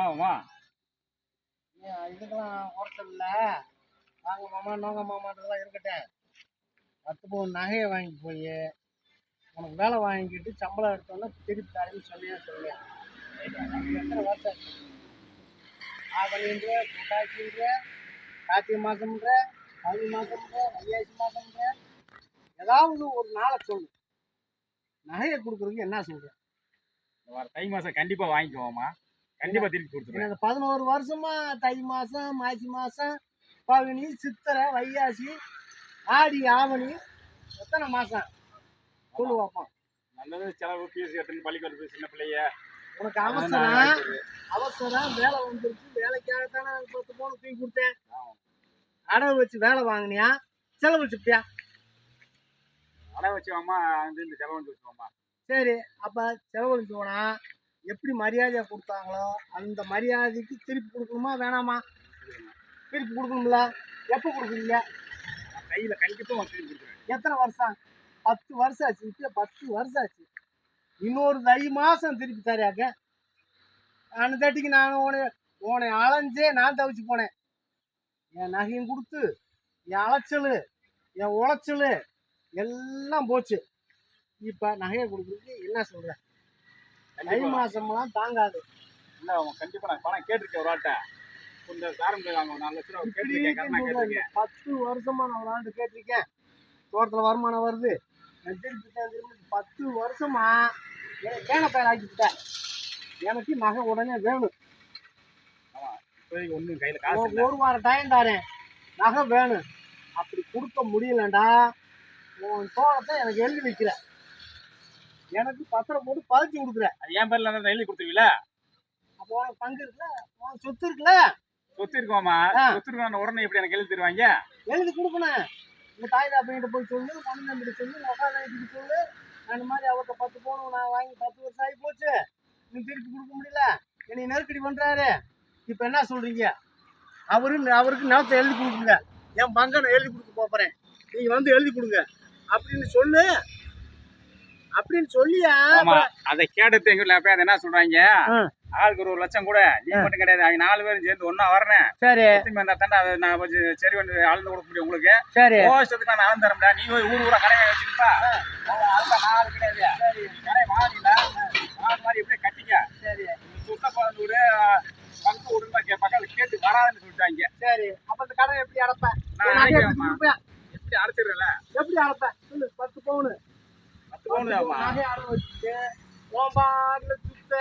ஆமா. இதுக்கெல்லாம் குறைச்சல் இல்ல. வாங்க மாமா நோங்க மாமான்றதெல்லாம் இருக்கட்டும். 10 பவுன் நகையை வாங்கி போய் உனக்கு வேலை வாங்கிட்டு சம்பளம் எடுத்தோன்னா திருப்பி தரேன்னு சொல்லியே சொல்லு. எத்தனை வருஷம் ஆகணின்ற புண்டாக்கின்ற கார்த்திகை மாதம்ன்ற பங்குனி மாதம்ன்ற வைகாசி மாதம்ன்ற ஏதாவது ஒரு நாளை சொல்லு. நகையை கொடுக்குறதுக்கு என்ன சொல்கிறேன்? தை மாசம் கண்டிப்பா வாங்கிக்குவோமா, கண்டிப்பா திருப்பி கொடுத்துருவேன். இந்த 11 வருஷமா தை மாதம் மாசி மாதம் பங்குனி சித்திரை வைகாசி ஆடி ஆவணி எத்தனை மாதம் சொல்லு பார்ப்போம். நல்லது செலவு ஃபீஸ் கட்டணும், பள்ளிக்கூட ஃபீஸ், சின்ன பிள்ளைய. உனக்கு அவசரம் வேலை வந்துருச்சு, வேலைக்காகத்தானே 10 பவுன் தூக்கி கொடுத்தேன். அடவு வச்சு வேலை வாங்கினியா செலவு வச்சுப்பியா? அடை வச்சுவாமா, இந்த செலவு வச்சுவோமா. சரி, அப்போ செலவழிச்சு போனா எப்படி மரியாதையை கொடுத்தாங்களோ அந்த மரியாதைக்கு திருப்பி கொடுக்கணுமா வேணாமா? திருப்பி கொடுக்கணும்ல. எப்போ கொடுக்குறீங்க? கையில் கண்டிப்பாக திருப்பி கொடுக்குறேன். எத்தனை வருஷம்? 10 வருஷம் ஆச்சு. இப்போ 10 வருஷம் ஆச்சு. இன்னொரு தை மாதம் திருப்பி தரையாக்க அந்த தட்டிக்கு நான் உன்னை அலைஞ்சே நான் தவிச்சு போனேன். என் நகையும் கொடுத்து என் அலைச்சல் என் உழைச்சல் எல்லாம் போச்சு. இப்போ நகையை கொடுக்குறதுக்கு என்ன சொல்கிறேன்? தை மாதம்லாம் தாங்காது. இல்லை, அவன் கண்டிப்பாக நான் பணம் கேட்டிருக்கேன். ஒரு ஆட்டை இந்த காரம் 4 லட்சம் கேட்டிருக்கேன். 10 வருஷமா நான் ஒரு ஆண்டு கேட்டிருக்கேன். தோட்டத்தில் வருமானம் வருது, நான் திருப்பி 10 வருஷமா கேன பயிர் ஆக்கிவிட்டேன். எனக்கு நகை உடனே வேணும். ஒன்றும் கையில் காசு ஒரு வாரம் டைம் தாரேன், நகை வேணும். அப்படி கொடுக்க முடியலண்டா உன் தோட்டத்தை எனக்கு எழுதி வைக்கிற, எனக்கு பத்திரம் போட்டு பதிச்சு கொடுக்குற. அது என் பேர்ல எழுதி கொடுத்துருவீல. அப்போ உனக்கு பங்கு இருக்குல்ல, உனக்கு சொத்து இருக்குல்ல. சொத்து இருக்குமாமா? சொத்து இருக்க உடனே எப்படி எனக்கு எழுதி தருவாங்க? எழுதி கொடுக்கணும். உங்க தாய் தாப்பிட்ட போய் சொல்லு, மண்ணு நம்பிட்டு சொல்லு, உட்காந்து சொல்லு. அந்த மாதிரி அவர்கிட்ட 10 பவுன் நான் வாங்கி 10 வருஷம் ஆகி போச்சு, நீ திருப்பி கொடுக்க முடியல, என்னை நெருக்கடி பண்றாரு. இப்போ என்ன சொல்றீங்க? அவருக்கு நிலத்தை எழுதி கொடுக்குங்க, என் பங்கை நான் எழுதி கொடுக்க போறேன், நீங்க வந்து எழுதி கொடுங்க அப்படின்னு சொல்லு. அப்படின்னு சொல்லியா அதை கேட்டு எங்க வீட்டுல போய் என்ன சொல்றாங்க, ஆளுக்கு ஒரு லட்சம் கூட, நீ மட்டும் கிடையாது, அவங்க 4 பேரும் சேர்ந்து ஒன்னா வரேன். சரி, நான் கொஞ்சம் சரி வந்து அளந்து கொடுக்க முடியும் உங்களுக்கு. சரி, கோஷத்துக்கு நான் அளந்து தரமுடா. நீ ஊர் ஊரா கடை வச்சுருப்பா, அதுதான் 4 கிடையாது. கடை வாங்கில மாதிரி எப்படியே கட்டிக்க. சரி, சுத்த 11 பங்கு விடுமா பக்கத்தில் கேட்டு வராதுன்னு சொல்லிட்டாங்க. சரி, அப்ப இந்த கடை எப்படி அடைப்பேன்? எப்படி அடைச்சிடுறல? எப்படி அடைப்பேன் சொல்லு. 10 பவுன் நகை அடை வச்சுட்டு ஓம்பாடுல சுத்த,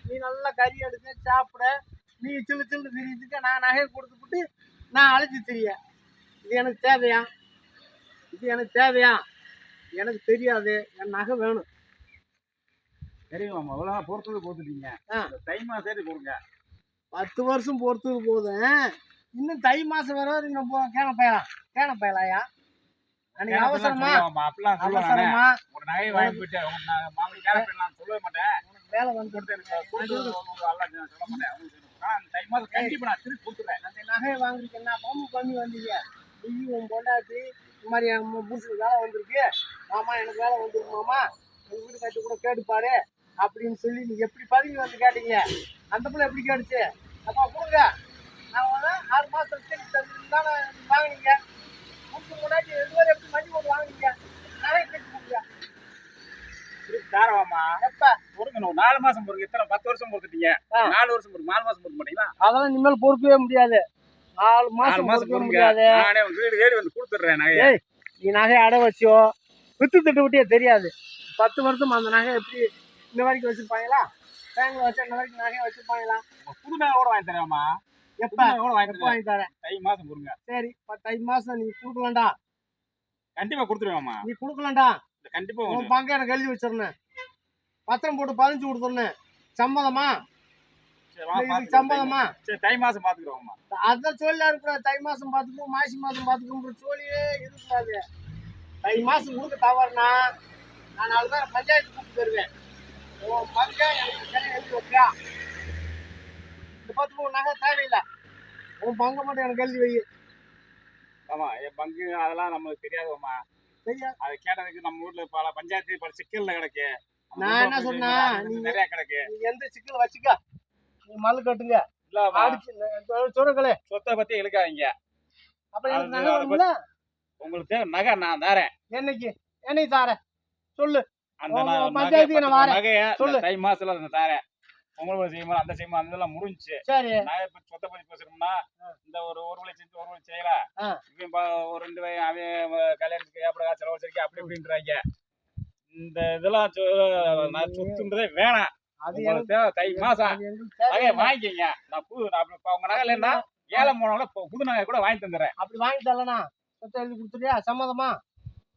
நீ நல்லா கறி எடுக்க சாப்பிட, நீ சில்லு சில்லு திரிச்சுக்க, நான் நகையை கொடுத்துட்டு நான் அழைச்சி திரிய. இது எனக்கு தேவையா? இது எனக்கு தேவையா? எனக்கு தெரியாது. என் நகை வேணும். தெரியுமாம்மா, அவ்வளோ பொறுத்தது போட்டுட்டீங்க. தை மாதம் சேர்த்து கொடுங்க. 10 வருஷம் பொறுத்தது போதும், இன்னும் தை மாதம் வர வரைக்கும் கேன பயலாயா? அன்னைக்கு அவசரமா அவசரமா ஒரு நகை வாங்கி போயிட்டு சொல்லவே மாட்டேன். வேலை வந்து சொல்ல மாட்டேன். தை மாதம் கண்டிப்பா நான் திருப்பி கொடுத்துறேன். அந்த நகையை வாங்குறதுக்கு என்ன பம்பு பண்ணி வந்தீங்க? நீ உன் பொண்டாட்டி இந்த மாதிரி புருஷனுக்கு வேலை வந்திருக்கு மாமா, எனக்கு வேலை வந்துருக்கு மாமா, எங்கள் வீட்டு கட்டி கூட கேட்டுப்பாரு அப்படின்னு சொல்லி நீங்க எப்படி பதுங்கி வந்து கேட்டீங்க? அந்த பிள்ளை எப்படி கேட்டுச்சு? அப்பா கொடுங்க, நான் 6 மாதம் திருப்பி தந்துருந்தானே வாங்கினீங்க. முன்னாடி 2 பேரும் எப்படி மணி போட்டு வாங்கினீங்க? நகை கட்டி கொடுங்க. தாரவாமா எப்ப பொறுக்கணும்? 4 மாசம் பொறுக்கு. இத்தனை 10 வருஷம் பொறுத்துட்டீங்க, 4 வருஷம் பொறுக்கு. 4 மாசம் பொறுக்க மாட்டீங்களா? அதெல்லாம் இனிமேல் பொறுக்கவே முடியாது. 4 மாசம் பொறுக்க முடியாது. நானே வீடு தேடி வந்து கொடுத்துட்றேன் நகையை. நீ நகையை அடை வச்சோ வித்து திட்டு விட்டியே தெரியாது. 10 வருஷம் அந்த நகை எப்படி இந்த வரைக்கும் வச்சிருப்பாங்களா? பேங்க்ல வச்சா இந்த வரைக்கும் நகையை வச்சிருப்பாங்களா? புது நகை கூட வாங்கி தரேன்மா. எப்ப வாங்கி தரேன்? தை மாசம் பொறுங்க. சரி, தை மாசம் நீ கொடுக்கலாம்டா. கண்டிப்பா கொடுத்துருவேம்மா. நீ கொடுக்கலாம்டா. கண்டிப்பா உன் பங்கு எனக்கு எழுதி வச்சிருந்தேன், பத்திரம் போட்டு 15 கொடுத்துருந்தேன். சம்மதமா? சம்மதமா? சரி, தை மாசம் பாத்துக்கிறோம்மா. அதான் சொல்லி இருக்கிற, தை மாசம் பாத்துக்கணும் மாசி மாசம் பாத்துக்கணும் சொல்லியே இருக்கக்கூடாது. தை மாசம் கொடுக்க தவறுனா நான் 4 பேரை பஞ்சாயத்து கூப்பிட்டு தருவேன். உன் பங்கை எனக்கு எழுதி வைக்கியா? இந்த 10 பவுன் நகை தேவையில்லை, உன் பங்கை மட்டும் எனக்கு எழுதி வை. ஆமா, என் பங்கு அதெல்லாம் நம்மளுக்கு தெரியாதுமா. தெரியாது. அதை கேட்டதுக்கு நம்ம ஊர்ல பல பஞ்சாயத்து பல சிக்கல்ல கிடக்கு. நான் என்ன சொன்னா, நிறைய கிடக்கு. நீ எந்த சிக்கல் வச்சுக்க, நீ மல்லு கட்டுங்க இல்ல அடிச்சு சொல்லுங்களே. சொத்தை பத்தி இழுக்காதீங்க. அப்ப எனக்கு அது நகை அதை வரும்ல? உங்களுக்கு தேவை நகை நான் தரேன். என்னைக்கு என்னைக்கு தாரேன் சொல்லு. அந்த உன் நகை பஞ்சாயத்துக்கு நான் வாரேன். நகைய இந்த சொல்லு. தை மாசத்துல நான் தரேன். உங்களுக்கு செய்யுமா அந்த செய்யுமா அதெல்லாம் முடிஞ்சுச்சு. சரி நகை பத்தி சொத்தை பத்தி பேசணும்னா இந்த ஒரு ஒரு லட்சம் ஒரு லட்சம் செய்யல. ஆ. இவன் ஒரு 2 அவன் கல்யாணத்துக்கு ஏப்படா செலவு வச்சிருக்கேன் அப்படி இப்படின்றாங்க. இந்த இதெல்லாம் நான் சொத்துன்றதே வேணாம். அது உங்களுக்கு தேவை தை மாசம் அது எங்களுக்கு தேவை. நகையை வாங்கிக்கங்க. நான் இப்ப உங்க நகை இல்லைன்னா ஏழை போனவங்கள புது நகை கூட வாங்கி தந்துடுறேன். அப்படி வாங்கி தரலனா சொத்தை எழுதி கொடுத்துறியா? சம்மதமா?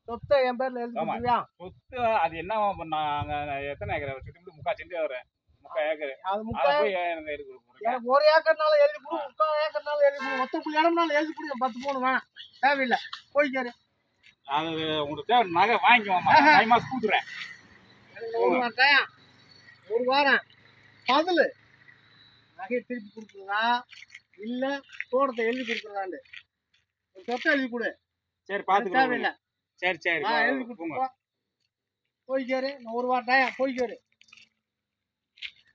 சொத்தை என் பேர்ல எழுதி ஆமா. கொடுத்துறியா? சொத்து அது என்ன நாங்க எத்தனை ஏக்கர் சுத்தி முடி 3/4 சென்ட் வரும். 3/4 ஏக்கர். அது அதை முக்கா போய் எனக்கு எடுத்து கொடுக்குறீங்க. எனக்கு 1 ஏக்கர்னால எழுதி கொடு, 3/4 ஏக்கர்னால எழுதி கொடு, மொத்த புள்ளி இடம்னால எழுதி கொடு. 10 பவுன் வேணாம், தேவையில்லை, போய்க்காரு. அது உங்களுக்கு தேவை நகை வாங்கிக்குவோம்மா. தை மாசம் கொடுத்துறேன். எனக்கு 1 வாரம் டைம், 1 வாரம் பதில் நகையை திருப்பி கொடுக்குறதா இல்ல தோட்டத்தை எழுதி கொடுக்குறதாண்டு சொத்தை எழுதி கொடு. சரி பாத்துக்கிறேன். தேவையில்லை, சரி சரி எழுதி கொடுத்து போய்க்காரு. நான் 1 வாரம் டைம், போய்க்காரு.